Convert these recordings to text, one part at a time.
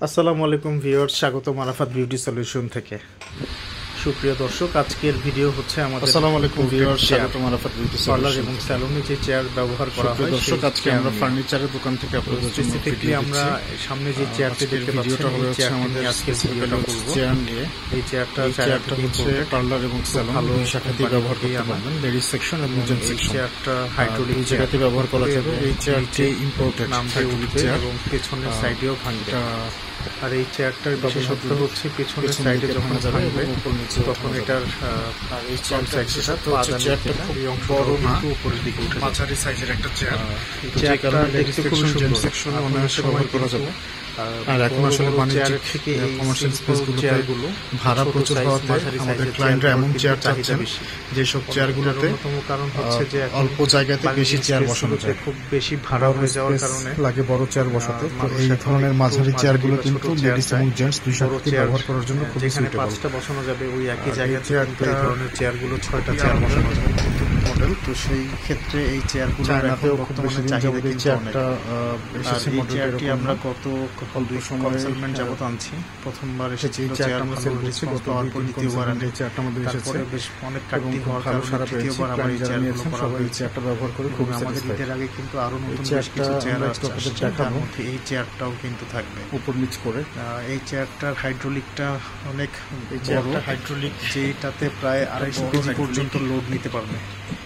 আসসালামু আলাইকুম ভিউয়ার্স, স্বাগতম আরাফাত বিউটি সলিউশন থেকে। সুপ্রিয় দর্শক, আজকের ভিডিও হচ্ছে আমাদের আসসালামু আলাইকুম ভিউয়ার্স, স্বাগতম আরাফাত বিউটি পার্লার সলিউশন এবং স্যালুনে যে চেয়ার ব্যবহার করা হয়। দর্শক, আজকে আমরা ফার্নিচারের দোকান থেকে আপনাদের জন্য স্পেসিফিকলি আমরা সামনে যে চেয়ারটি দেখতে পাচ্ছি, এই চেয়ারটি আজকে ভিডিওটা করব। চেয়ার নিয়ে এই চেয়ারটা হচ্ছে পার্লার এবং স্যালুন দুই শাখাতেই ব্যবহার করতে পারবেন, লেডিস সেকশন এবং জেন্টস সেকশন। চেয়ারটা হাইড্রোলিক জায়গাতে ব্যবহার করা যাবে। এই চেয়ারটি ইম্পোর্টেড নাম দিয়ে উঠবে এবং পেছনের সাইডেও ভাঙবে। আর এই চেয়ারটার বিশেষত্ব হচ্ছে পেছনের সাইডে যখন ভাঙবে তখন এটার এই চেয়ারটা বড় না, উপরের দিকে উঠে মাঝারি সাইজের একটা চেয়ার। চেয়ারটা দেখতে খুব সুন্দর, সেকশনে অনায়াসে ব্যবহার করা যাবে। আর এখন আসলে বাণিজ্যিক থেকে কমার্শিয়াল স্পেসগুলো ভাড়া প্রচুর হওয়াতে আমাদের ক্লায়েন্টরা এমন চেয়ার চাচ্ছেন যেসব চেয়ারগুলোতে কারণ হচ্ছে যে অল্প জায়গাতে বেশি চেয়ার বসানো যায়, খুব বেশি ভাড়া হয়ে যাওয়ার কারণে লাগে বড় চেয়ার বসাতে। তো এই ধরনের মাঝারি চেয়ারগুলো কিন্তু লেডিস এবং জেন্টস দুই শাখাতেই ব্যবহার করার জন্য খুব সুইটেবল। 5টা বসানো যাবে ওই একই জায়গাতে, কিন্তু এই ধরনের চেয়ারগুলো 6টা চেয়ার বসানো যাবে মডেল। তো সেই ক্ষেত্রে এই চেয়ারগুলো চায়নাতেও বর্তমানে চাহিদা কিন্তু চেয়ারটা এসেছে। এই চেয়ারটি আমরা গত কনসালমেন্ট যাবত আনছি। প্রথমবার এসেছে এই চেয়ার আমরা সেল করছি, গত আর দ্বিতীয়বার আনছি। এই চেয়ারটা আমাদের এসেছে, বেশ অনেক কাটতি হওয়ার কারণে সারা তৃতীয়বার আবার এই চেয়ারগুলো করা সবাই এই চেয়ারটা ব্যবহার করে খুব আমাদের ঈদের আগে কিন্তু আরো নতুন বেশ কিছু চেয়ার আসছে, তার মধ্যে এই চেয়ারটাও কিন্তু থাকবে উপর নিচ করে। এই চেয়ারটার হাইড্রোলিকটা অনেক এই চেয়ারটা হাইড্রোলিক, যেটাতে প্রায় 250 কেজি পর্যন্ত লোড নিতে পারবে।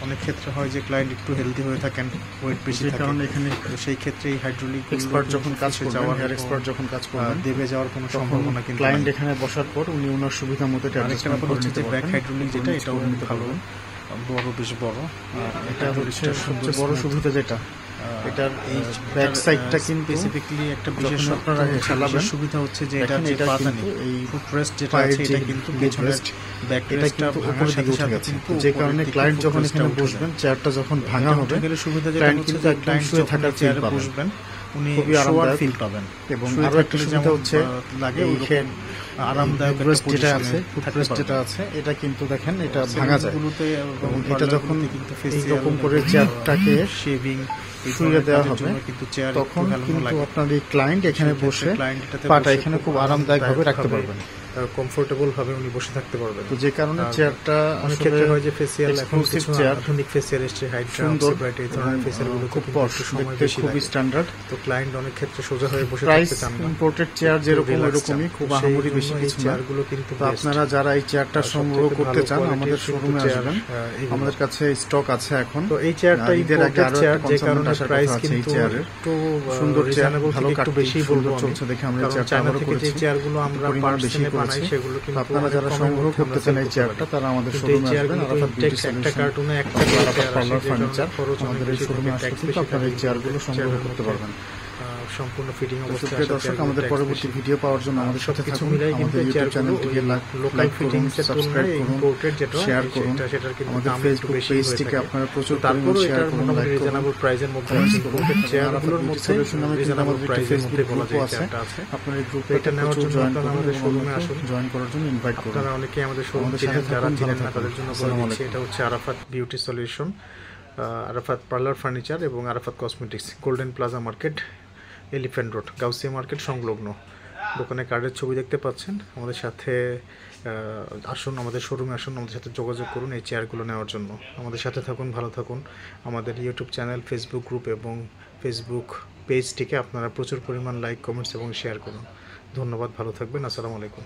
অনেক ক্ষেত্রে হয় যে ক্লায়েন্ট একটু হেলদি হয়ে থাকেন, ওয়েট বেশি থাকে, কারণ এখানে সেই ক্ষেত্রে এই হাইড্রোলিক এক্সপার্ট যখন কাজ করবেন, হেয়ার এক্সপার্ট যখন কাজ করবেন, দেবে যাওয়ার কোনো সম্ভাবনা কিন্তু ক্লায়েন্ট এখানে বসার পর উনি ওনার সুবিধা মতো আরেকটা ব্যাপার হচ্ছে যে ব্যাক হাইড্রোলিক, যেটা এটাও ভালো, বড়, বেশ বড়। এটা হচ্ছে সবচেয়ে বড় সুবিধা যেটা, এটার এই ব্যাক সাইডটা কিন্তু স্পেসিফিক্যালি একটা বিশেষ আপনারা চালাবেন সুবিধা হচ্ছে যে এটা যে পাতানি এই ফুটরেস্ট যেটা আছে এটা কিন্তু পেছনের ব্যাক রেস্টটা উপরের দিকে উঠে গেছে, যে কারণে ক্লায়েন্ট যখন এখানে বসবেন, চেয়ারটা যখন ভাঙা হবে, সুবিধা যেটা হচ্ছে যে ক্লায়েন্ট শুয়ে থাকার চেয়ারে বসবেন, উনি খুবই আরামদায়ক ফিল পাবেন। এবং আরো একটা সুবিধা হচ্ছে লাগে আরামদায়ক যেটা আছে, ফুটরেস্ট যেটা আছে, এটা কিন্তু দেখেন এটা ভাঙা যায়। এবং এটা যখন এইরকম করে চেয়ারটাকে শেভিং শুয়ে দেওয়া হবে, তখন কিন্তু আপনার এই ক্লায়েন্ট এখানে বসে পাটা এখানে খুব আরামদায়ক ভাবে রাখতে পারবেন, কমফোর্টেবল ভাবে উনি বসে থাকতে পারবেন। তো যে কারণে চেয়ারটা অনেক ক্ষেত্রে হয় যে ফেসিয়াল, এখন কিছু আধুনিক ফেসিয়াল এসছে, হাইড্রা, ব্রাইট, এই ধরনের ফেসিয়ালগুলো খুব পশ, খুবই স্ট্যান্ডার্ড। তো ক্লায়েন্ট অনেক ক্ষেত্রে সোজা হয়ে বসে থাকতে চান না। ইম্পোর্টেড চেয়ার যেরকম এরকমই, খুব আহামরি বেশি কিছু না। তো আপনারা যারা এই চেয়ারটা সংগ্রহ করতে চান, আমাদের শোরুমে আসবেন, আমাদের কাছে স্টক আছে এখন। তো এই চেয়ারটা ঈদের আগে আরো চেয়ার, যে কারণে প্রাইস কিন্তু একটু সুন্দর চেয়ার, ভালো একটু বেশি বলবো চলছে দেখে আমরা এই চেয়ারটা ব্যবহার করেছি। যে চেয়ারগুলো আমরা বেশি বানাই সেগুলো কিন্তু আপনারা যারা সংগ্রহ করতে চান এই চেয়ারটা, তারা আমাদের শোরুমে আসবেন। আরাফাত বিউটি সলিউশন, একটা কার্টুনে একটা পার্লার ফার্নিচার, আমাদের এই শোরুমে আসলে কিন্তু আপনারা এই চেয়ারগুলো সংগ্রহ করতে পারবেন সম্পূর্ণ ফিটিং অবস্থায়। দর্শক, আমাদের পরবর্তী ভিডিও পাওয়ার জন্য আমাদের সাথে থাকুন। আমাদের ইউটিউব চ্যানেলটিকে লাইক করুন, সাবস্ক্রাইব করুন, শেয়ার করুন। আমাদের ফেসবুক পেজটিকে আপনারা প্রচুর পরিমাণে শেয়ার করুন, লাইক করুন। রিজনেবল প্রাইসের মধ্যে চেয়ারগুলোর মধ্যে সলিউশন নামে কিন্তু আমাদের একটা ফেসবুক গ্রুপ আছে। আপনারা এই গ্রুপে এটা নেওয়ার জন্য আমাদের শোরুমে আসুন, জয়েন করার জন্য ইনভাইট করুন। আপনারা অনেকেই আমাদের শোরুমে যারা চিনেন না তাদের জন্য বলে দিচ্ছি, এটা হচ্ছে Arafat beauty solution, Arafat parlour furniture এবং Arafat cosmetics, golden plaza market, elephant road, Gausia market সংলগ্ন। দোকানে কার্ডের ছবি দেখতে পাচ্ছেন। আমাদের সাথে আসুন, আমাদের শোরুমে আসুন, আমাদের সাথে যোগাযোগ করুন এই চেয়ারগুলো নেওয়ার জন্য। আমাদের সাথে থাকুন, ভালো থাকুন। আমাদের ইউটিউব চ্যানেল, ফেসবুক গ্রুপ এবং ফেসবুক পেজটিকে আপনারা প্রচুর পরিমাণ লাইক, কমেন্টস এবং শেয়ার করুন। ধন্যবাদ, ভালো থাকবেন। আসসালামু আলাইকুম।